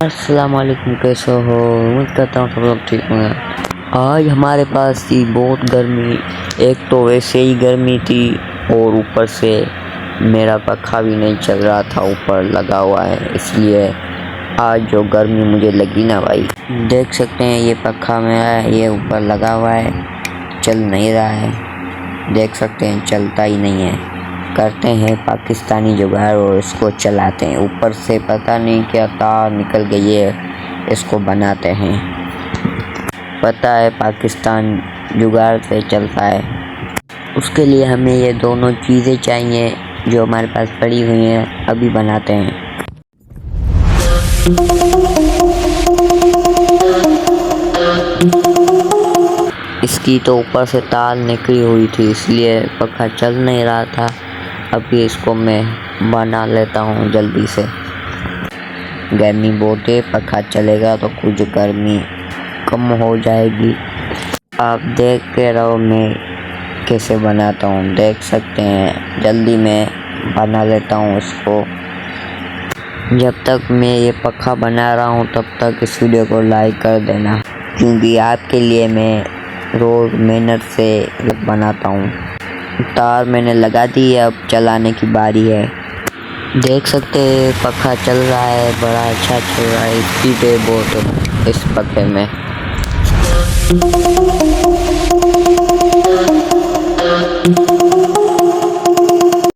अस्सलाम वालेकुम, कैसे हो? उम्मीद करता हूँ सब लोग ठीक होंगे। आज हमारे पास थी बहुत गर्मी। एक तो वैसे ही गर्मी थी और ऊपर से मेरा पंखा भी नहीं चल रहा था, ऊपर लगा हुआ है, इसलिए आज जो गर्मी मुझे लगी ना भाई। देख सकते हैं ये पंखा मेरा है, ये ऊपर लगा हुआ है, चल नहीं रहा है। देख सकते हैं चलता ही नहीं है। करते हैं पाकिस्तानी जुगाड़ और इसको चलाते हैं। ऊपर से पता नहीं क्या तार निकल गई है, इसको बनाते हैं। पता है पाकिस्तान जुगाड़ से चलता है। उसके लिए हमें ये दोनों चीज़ें चाहिए जो हमारे पास पड़ी हुई हैं, अभी बनाते हैं। इसकी तो ऊपर से तार निकली हुई थी, इसलिए पंखा चल नहीं रहा था। अभी इसको मैं बना लेता हूँ जल्दी से। गर्मी बहुत है, पंखा चलेगा तो कुछ गर्मी कम हो जाएगी। आप देख के रहो मैं कैसे बनाता हूँ, देख सकते हैं। जल्दी मैं बना लेता हूँ इसको। जब तक मैं ये पंखा बना रहा हूँ तब तक इस वीडियो को लाइक कर देना, क्योंकि आपके लिए मैं रोज़ मेहनत से बनाता हूँ। तार मैंने लगा दी है, अब चलाने की बारी है। देख सकते हैं पंखा चल रहा है, बड़ा अच्छा चल रहा है। स्पीड है बहुत इस पंखे में।